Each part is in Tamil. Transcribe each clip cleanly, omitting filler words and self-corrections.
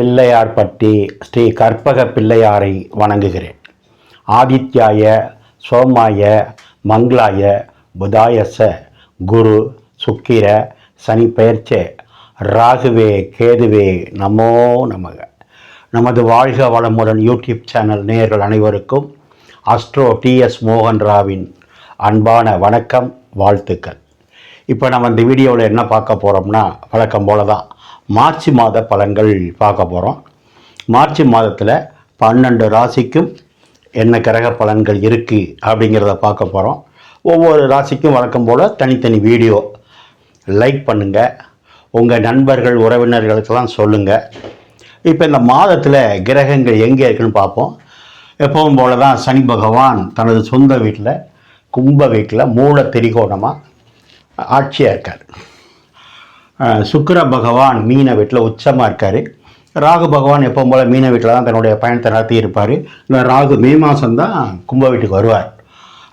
பிள்ளையார்பட்டி ஸ்ரீ கற்பக பிள்ளையாரை வணங்குகிறேன். ஆதித்யாய சோமாய மங்களாய புதாயச குரு சுக்கிர சனி பெயர்ச்சே ராகுவே கேதுவே நமோ நமக. நமது வாழ்க வளமுடன் யூடியூப் சேனல் நேயர்கள் அனைவருக்கும் அஸ்ட்ரோ டிஎஸ் மோகன் ராவின் அன்பான வணக்கம், வாழ்த்துக்கள். இப்போ நம்ம இந்த வீடியோவில் என்ன பார்க்க போகிறோம்னா, வழக்கம் போல தான் மார்ச் மாத பலன்கள் பார்க்க போகிறோம். மார்ச் மாதத்தில் 12 ராசிக்கும் என்ன கிரக பலன்கள் இருக்குது அப்படிங்கிறத பார்க்க போகிறோம். ஒவ்வொரு ராசிக்கும் வழக்கம் போல் தனித்தனி வீடியோ. லைக் பண்ணுங்கள், உங்கள் நண்பர்கள் உறவினர்களுக்கெல்லாம் சொல்லுங்கள். இப்போ இந்த மாதத்தில் கிரகங்கள் எங்கே இருக்குன்னு பார்ப்போம். எப்பவும் போல தான் சனி பகவான் தனது சொந்த வீட்டில் கும்ப வீட்டில் மூல திரிகோணமாக ஆட்சியாக இருக்கார். சுக்கிர பகவான் மீன வீட்டில் உச்சமாக இருக்கார். ராகு பகவான் எப்பவும் போல் மீன வீட்டில் தான் தன்னுடைய பயணத்தை நடத்தி இருப்பார். இல்லை, ராகு மே மாதம்தான் கும்ப வீட்டுக்கு வருவார்.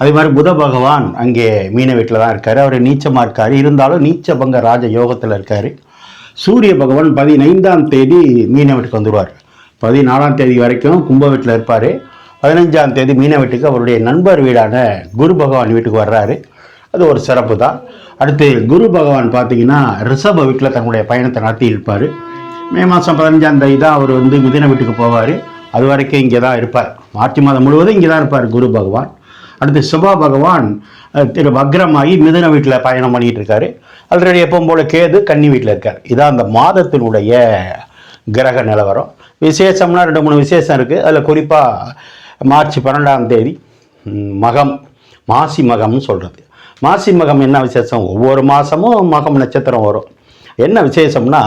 அதே மாதிரி புத பகவான் அங்கே மீன வீட்டில் தான் இருக்கார். அவர் நீச்சமாக இருக்கார், இருந்தாலும் நீச்சபங்க ராஜ யோகத்தில் இருக்கார். சூரிய பகவான் 15ஆம் தேதி மீன வீட்டுக்கு வந்துடுவார். 14ஆம் தேதி வரைக்கும் கும்ப வீட்டில் இருப்பார். 15ஆம் தேதி மீன வீட்டுக்கு அவருடைய நண்பர் வீடான குரு பகவான் வீட்டுக்கு வர்றாரு. அது ஒரு சிறப்பு தான். அடுத்து குரு பகவான் பார்த்தீங்கன்னா ரிஷப வீட்டில் தன்னுடைய பயணத்தை நடத்தி இருப்பார். மே மாதம் 15ஆம் தேதி தான் அவர் மிதுன வீட்டுக்கு போவார். அது வரைக்கும் இங்கே தான் இருப்பார். மார்ச் மாதம் முழுவதும் இங்கே தான் இருப்பார் குரு பகவான். அடுத்து சுபா பகவான் வக்ரமாகி மிதுன வீட்டில் பயணம் பண்ணிகிட்டு இருக்காரு. ஆல்ரெடி எப்பவும் போல் கேது கன்னி வீட்டில் இருக்கார். இதான் அந்த மாதத்தினுடைய கிரக நிலவரம். விசேஷம்னா 2-3 விசேஷம் இருக்குது. அதில் குறிப்பாக மார்ச் 12ஆம் தேதி மகம், மாசி மகம்னு சொல்கிறது. மாசி மகம் என்ன விசேஷம்? ஒவ்வொரு மாதமும் மகம் நட்சத்திரம் வரும். என்ன விசேஷம்னா,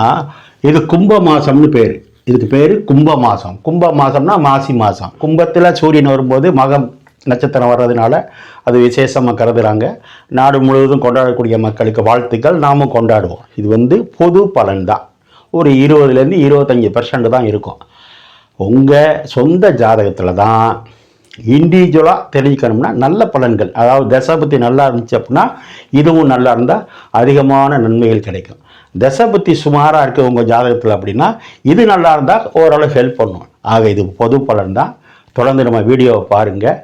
இது கும்ப மாதம்னு பேர். இதுக்கு பேர் கும்ப மாதம். கும்ப மாதம்னா மாசி மாதம். கும்பத்தில் சூரியன் வரும்போது மகம் நட்சத்திரம் வர்றதுனால அது விசேஷமாக கருதுகிறாங்க. நாடு முழுவதும் கொண்டாடக்கூடிய மக்களுக்கு வாழ்த்துக்கள். நாமும் கொண்டாடுவோம். இது பொது பலன் தான். ஒரு 20% 25% தான் இருக்கும். உங்கள் சொந்த ஜாதகத்தில் தான் இண்டிவிஜுவலாக தெரிஞ்சுக்கணும்னா நல்ல பலன்கள், அதாவது தசபுத்தி நல்லா இருந்துச்சு அப்படின்னா இதுவும் நல்லா இருந்தால் அதிகமான நன்மைகள் கிடைக்கும். தசபுத்தி சுமாராக இருக்குது உங்கள் ஜாதகத்தில் அப்படின்னா இது நல்லா இருந்தால் ஓரளவு ஹெல்ப் பண்ணும். ஆக இது பொது பலன் தான். தொடர்ந்து நம்ம வீடியோவை பாருங்கள்,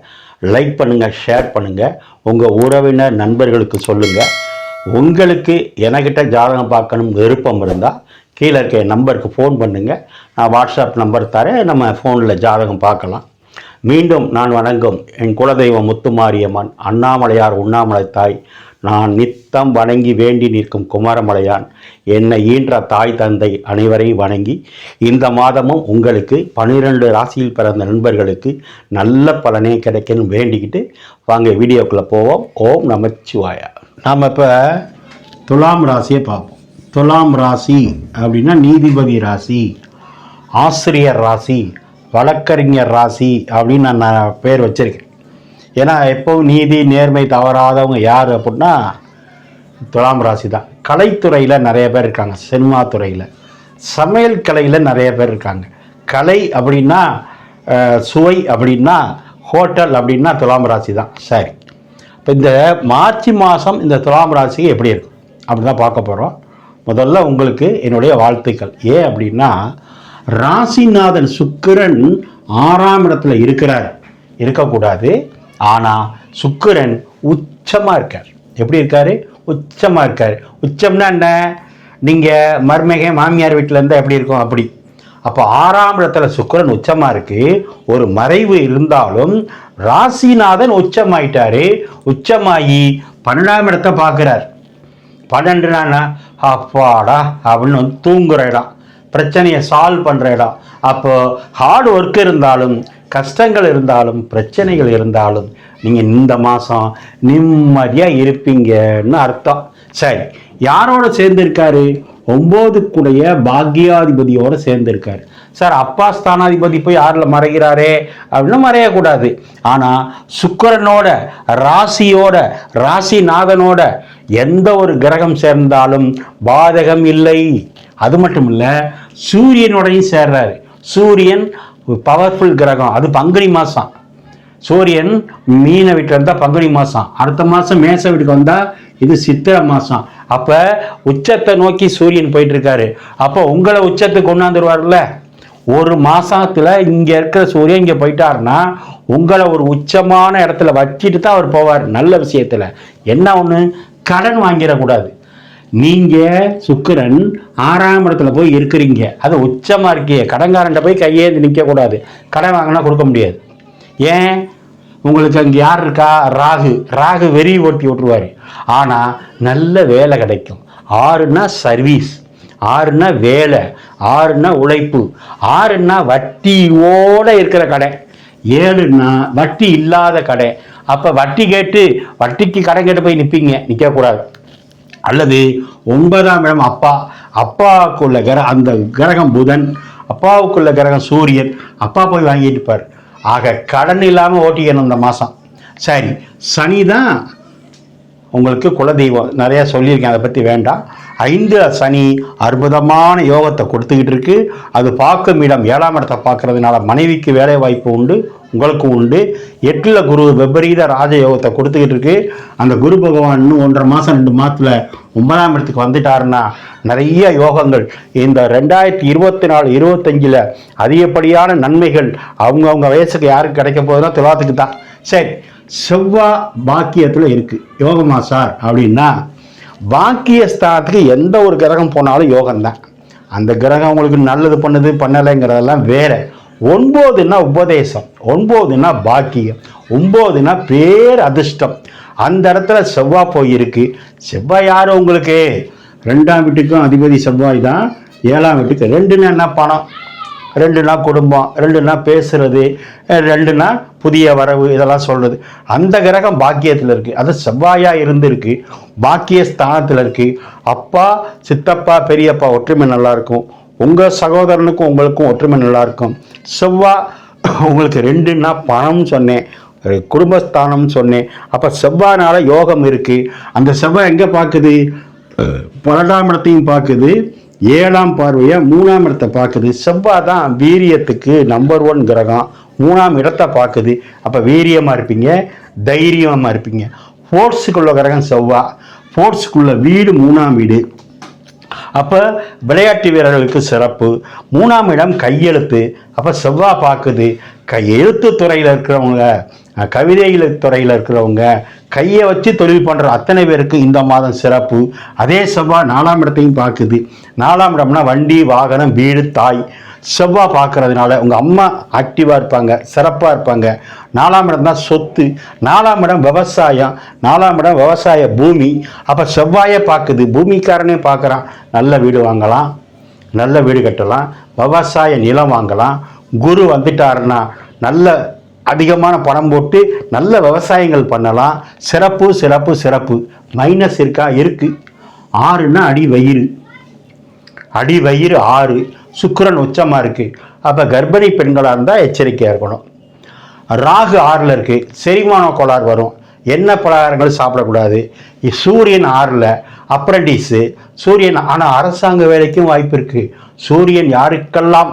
லைக் பண்ணுங்கள், ஷேர் பண்ணுங்கள், உங்கள் உறவினர் நண்பர்களுக்கு சொல்லுங்கள். உங்களுக்கு எனக்கிட்ட ஜாதகம் பார்க்கணும் விருப்பம் இருந்தால் கீழே இருக்க நம்பருக்கு ஃபோன் பண்ணுங்கள். நான் வாட்ஸ்அப் நம்பர் தரேன், நம்ம ஃபோனில் ஜாதகம் பார்க்கலாம். மீண்டும் நான் வணங்கும் என் குலதெய்வம் முத்துமாரியம்மன், அண்ணாமலையார் உண்ணாமலை தாய், நான் நித்தம் வணங்கி வேண்டி நிற்கும் குமாரமலையான், என்னை ஈன்ற தாய் தந்தை அனைவரையும் வணங்கி இந்த மாதமும் உங்களுக்கு 12 ராசியில் பிறந்த நண்பர்களுக்கு நல்ல பலனே கிடைக்கணும் வேண்டிக்கிட்டு வாங்க வீடியோக்குள்ளே போவோம். ஓம் நமச்சிவாயா. நாம் இப்போ துலாம் ராசியை பார்ப்போம். துலாம் ராசி அப்படின்னா நீதிபதி ராசி, ஆசிரியர் ராசி, வழக்கறிஞர் ராசி அப்படின்னு நான் பேர் வச்சுருக்கேன். ஏன்னா எப்போவும் நீதி நேர்மை தவறாதவங்க யார் அப்படின்னா துலாம் ராசி தான். கலைத்துறையில் நிறைய பேர் இருக்காங்க, சினிமா துறையில், சமையல் கலையில் நிறைய பேர் இருக்காங்க. கலை அப்படின்னா சுவை, அப்படின்னா ஹோட்டல், அப்படின்னா துலாம் ராசி தான். சரி, இப்போ இந்த மார்ச் மாதம் இந்த துலாம் ராசிக்கு எப்படி இருக்கும் அப்படி தான் பார்க்க போகிறோம். முதல்ல உங்களுக்கு என்னுடைய வாழ்த்துக்கள். ஏன் அப்படின்னா, ராசிநாதன் சுக்கிரன் 6ஆம் இடத்துல இருக்கக்கூடாது. ஆனால் சுக்கிரன் உச்சமாக இருக்கார். எப்படி இருக்கார்? உச்சமாக இருக்கார். உச்சம்னா என்ன? நீங்கள் மருமக மாமியார் வீட்டில் இருந்தால் எப்படி இருக்கும் அப்படி. அப்போ 6ஆம் இடத்துல சுக்கிரன் உச்சமாக இருக்குது. ஒரு மறைவு இருந்தாலும் ராசிநாதன் உச்சமாயிட்டார். உச்சமாகி 12ஆம் இடத்தை பார்க்குறார். 12னா அப்பாடா அப்படின்னு தூங்குற இடம், பிரச்சனையை சால்வ் பண்ணுற இடம். அப்போ ஹார்ட் ஒர்க் இருந்தாலும், கஷ்டங்கள் இருந்தாலும், பிரச்சனைகள் இருந்தாலும் நீங்கள் இந்த மாதம் நிம்மதியாக இருப்பீங்கன்னு அர்த்தம். சரி, யாரோட சேர்ந்துருக்காரு? 9க்குடைய பாக்யாதிபதியோடு சேர்ந்துருக்காரு. சார், அப்பா ஸ்தானாதிபதி போய் 6ல் மறைகிறாரே அப்படின்னு மறையக்கூடாது. ஆனால் சுக்கிரனோட, ராசியோட, ராசிநாதனோட எந்த ஒரு கிரகம் சேர்ந்தாலும் பாதகம் இல்லை. அது மட்டும் இல்லை, சூரியனோடையும் சேர்றாரு. சூரியன் பவர்ஃபுல் கிரகம். அது பங்குனி மாதம். சூரியன் மீன வீட்டில் இருந்தால் பங்குனி மாதம், அடுத்த மாதம் மேச வீட்டுக்கு வந்தால் இது சித்திரை மாதம். அப்போ உச்சத்தை நோக்கி சூரியன் போயிட்டு இருக்காரு. அப்போ உங்களை உச்சத்துக்கு கொண்டாந்துருவார்ல. ஒரு மாசத்துல இங்க இருக்கிற சூரியன் இங்க போயிட்டாருன்னா உங்களை ஒரு உச்சமான இடத்துல வச்சுட்டு தான் அவர் போவார். நல்ல விஷயத்துல என்ன ஒண்ணு, கடன் வாங்கிடக்கூடாது. நீங்க சுக்கிரன் 6ஆம் இடத்துல போய் இருக்கிறீங்க, அது உச்சமா இருக்கீங்க, கடன்காரன்ட்ட போய் கையேந்து நிற்க கூடாது. கடன் வாங்கினா கொடுக்க முடியாது. ஏன்? உங்களுக்கு அங்கே யார் இருக்கா? ராகு. ராகு வெறி ஓட்டி விட்டுருவாரு. ஆனா நல்ல வேலை கிடைக்கும். 6ன்னா சர்வீஸ், 6ன்னா வேலை, 6ன்னா உழைப்பு, 6ன்னா வட்டியோட இருக்கிற கடை, 7ன்னா வட்டி இல்லாத கடை. அப்ப வட்டி கேட்டு வட்டிக்கு கடன் கேட்டு போய் நிற்பீங்க, நிற்கக்கூடாது. அல்லது 9ஆம் இடம் அப்பா, அப்பாவுக்குள்ள அந்த கிரகம் புதன், அப்பாவுக்குள்ள கிரகம் சூரியன், அப்பா போய் வாங்கிட்டு இருப்பார். ஆக கடன் இல்லாமல் ஓட்டிக்கணும் இந்த மாதம். சரி, சனி தான் உங்களுக்கு குலதெய்வம், நிறைய சொல்லியிருக்கேன், அதை பற்றி வேண்டாம். 5 சனி அற்புதமான யோகத்தை கொடுத்துக்கிட்டு இருக்கு. அது பார்க்கும் இடம் 7ஆம் இடத்தை பார்க்கறதுனால மனைவிக்கு வேலை வாய்ப்பு உண்டு, உங்களுக்கும் உண்டு. 8ல் குரு விபரீத ராஜ யோகத்தை கொடுத்துக்கிட்டு இருக்கு. அந்த குரு பகவான் இன்னும் 1.5 மாதம் 2 மாதத்தில் 9ஆம் இடத்துக்கு வந்துட்டாருன்னா நிறைய யோகங்கள். இந்த 2024-25 அதிகப்படியான நன்மைகள் அவங்கவுங்க வயசுக்கு யாருக்கு கிடைக்க போகுதுன்னா துலாத்துக்கு தான். சரி, செவ்வாய் பாக்கியத்தில் இருக்கு. யோகமா சார் அப்படின்னா, பாக்கியஸ்தானத்துக்கு எந்த ஒரு கிரகம் போனாலும் யோகம்தான். அந்த கிரகம் உங்களுக்கு நல்லது பண்ணுது பண்ணலைங்கிறதெல்லாம் வேற. 9ன்னா உபதேசம், 9ன்னா பாக்கியம், 9ன்னா பேர் அதிர்ஷ்டம். அந்த இடத்துல செவ்வாய் போயிருக்கு. செவ்வாய் யாரு உங்களுக்கு? 2ஆம் வீட்டுக்கும் அதிபதி செவ்வாய் தான். 7ஆம் வீட்டுக்கு 2ன்னா என்ன? பணம். 2ன்னா குடும்பம், 2ன்னா பேசுறது, 2ன்னா புதிய வரவு, இதெல்லாம் சொல்றது. அந்த கிரகம் பாக்கியத்தில் இருக்கு. அது செவ்வாயா இருக்கு, பாக்கிய ஸ்தானத்தில் இருக்கு. அப்பா, சித்தப்பா, பெரியப்பா ஒற்றுமை நல்லா இருக்கும். உங்க சகோதரனுக்கும் உங்களுக்கும் ஒற்றுமை நல்லா இருக்கும். செவ்வாய் உங்களுக்கு 2ன்னா பணம் சொன்னேன், குடும்பஸ்தானம் சொன்னேன். அப்ப செவ்வாய்னால யோகம் இருக்கு. அந்த செவ்வாய் எங்க பார்க்குது? 12ஆம் இடத்தையும் பார்க்குது, 7ஆம் பார்வையா 3ஆம் இடத்தை பார்க்குது. செவ்வாய் தான் வீரியத்துக்கு நம்பர் 1 கிரகம். 3ஆம் இடத்தை பார்க்குது. அப்ப வீரியமா இருப்பீங்க, தைரியமா இருப்பீங்க. ஃபோர்ஸுக்குள்ள கிரகம் செவ்வாய், ஃபோர்ஸுக்குள்ள வீடு 3ஆம் வீடு. அப்ப விளையாட்டு வீரர்களுக்கு சிறப்பு. 3ஆம் இடம் கையெழுத்து. அப்ப செவ்வாய் பார்க்குது. எழுத்து துறையில் இருக்கிறவங்க, கவிதை துறையில் இருக்கிறவங்க, கையை வச்சு தொழில் பண்ற அத்தனை பேருக்கு இந்த மாதம் சிறப்பு. அதே செவ்வாய் 4ஆம் இடத்தையும் பார்க்குது. 4ஆம் இடம்னா வண்டி, வாகனம், வீடு, தாய். செவ்வாய் பார்க்கறதுனால உங்க அம்மா ஆக்டிவா இருப்பாங்க, சிறப்பா இருப்பாங்க. 4ஆம் இடம் தான் சொத்து. 4ஆம் இடம் விவசாயம், 4ஆம் இடம் விவசாய பூமி. அப்ப செவ்வாயே பார்க்குது, பூமிக்காரனே பார்க்கறான். நல்ல வீடு வாங்கலாம், நல்ல வீடு கட்டலாம், விவசாய நிலம் வாங்கலாம். குரு வந்துட்டாருன்னா நல்ல அதிகமான பணம் போட்டு நல்ல விவசாயங்கள் பண்ணலாம். சிறப்பு சிறப்பு சிறப்பு. மைனஸ் இருக்கா? இருக்கு. 6ன்னா அடி வயிறு, அடி வயிறு 6. சுக்கிரன் உச்சமா இருக்கு. அப்ப கர்ப்பிணி பெண்களா இருந்தா எச்சரிக்கையா இருக்கணும். ராகு 6ல் இருக்கு, செரிமான கோளாறு வரும், எண்ணெய் பலகாரங்கள் சாப்பிடக்கூடாது. சூரியன் 6ல், அப்ரண்டிஸு சூரியன். ஆனா அரசாங்க வேலைக்கும் வாய்ப்பு இருக்கு. சூரியன் யாருக்கெல்லாம்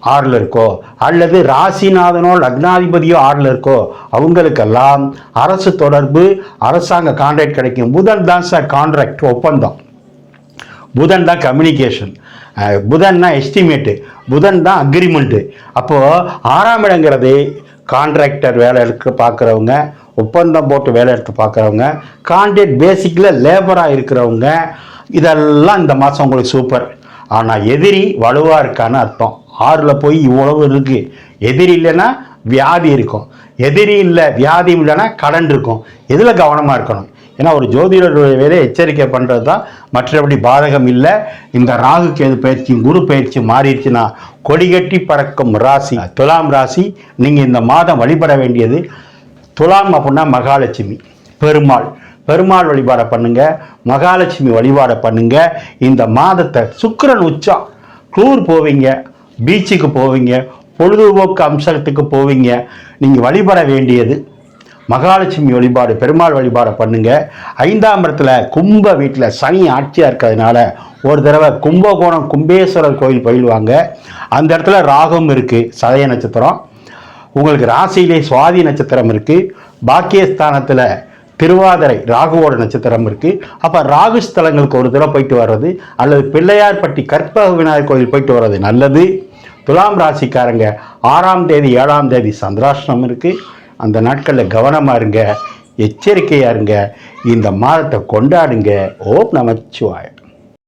6ல் இருக்கோ, அல்லது ராசிநாதனோ லக்னாதிபதியோ 6ல் இருக்கோ, அவங்களுக்கெல்லாம் அரசு தொடர்பு, அரசாங்க கான்ட்ராக்ட் கிடைக்கும். புதன் தான் சார் கான்ட்ராக்ட், ஒப்பந்தம். புதன் தான் கம்யூனிகேஷன், புதன் தான் எஸ்டிமேட்டு, புதன் தான் அக்ரிமெண்ட்டு. அப்போ 6ஆம் இடங்கிறது கான்ட்ராக்டர் வேலை எடுக்க பார்க்குறவங்க, ஒப்பந்தம் போட்டு வேலை எடுத்து பார்க்குறவங்க, கான்ட்ராக்ட் பேசிக்கில் லேபராக இருக்கிறவங்க, இதெல்லாம் இந்த மாதம் உங்களுக்கு சூப்பர். ஆனால் எதிரி வலுவாக இருக்கான்னு அர்த்தம். 6ல் போய் இவ்வளவு இருக்கு. எதிரி இல்லைன்னா வியாதி இருக்கும், எதிரி இல்லை வியாதி இல்லைன்னா கடன் இருக்கும். எதில் கவனமாக இருக்கணும்? ஏன்னா ஒரு ஜோதிடருடைய வேலை எச்சரிக்கை பண்ணுறது தான், மற்றபடி பாதகம் இல்லை. இந்த ராகு கேது பயிற்சி, குரு பயிற்சி மாறிடுச்சுன்னா கொடிகட்டி பறக்கும் ராசி துலாம் ராசி. நீங்கள் இந்த மாதம் வழிபட வேண்டியது துலாம் அப்படின்னா மகாலட்சுமி, பெருமாள். பெருமாள் வழிபாடை பண்ணுங்க, மகாலட்சுமி வழிபாடை பண்ணுங்க. இந்த மாதத்தை சுக்கிரன் உச்சம், டூர் போவீங்க, பீச்சுக்கு போவீங்க, பொழுதுபோக்கு அம்சத்துக்கு போவீங்க. நீங்கள் வழிபட வேண்டியது மகாலட்சுமி வழிபாடு, பெருமாள் வழிபாடை பண்ணுங்க. 5ஆம் இடத்துல கும்ப வீட்டில் சனி ஆட்சியாக இருக்கிறதுனால ஒரு தடவை கும்பகோணம் கும்பேஸ்வரர் கோயில் போயிடுவாங்க. அந்த இடத்துல ராகும் இருக்கு, சதய நட்சத்திரம். உங்களுக்கு ராசியிலே சுவாதி நட்சத்திரம் இருக்கு. பாக்கியஸ்தானத்தில் திருவாதிரை ராகுவோட நட்சத்திரம் இருக்கு. அப்ப ராகு ஸ்தலங்களுக்கு ஒரு தடவை போயிட்டு வர்றது, அல்லது பிள்ளையார்பட்டி கற்பக விநாயகர் கோயில் போயிட்டு வர்றது நல்லது. துலாம் ராசிக்காரங்க 6ஆம் தேதி 7ஆம் தேதி சந்திராஷ்டமம் இருக்குது. அந்த நாட்களில் கவனமாக இருங்க, எச்சரிக்கையாக இருங்க. இந்த மாதத்தை கொண்டாடுங்க. ஓம் நமச்சிவாய.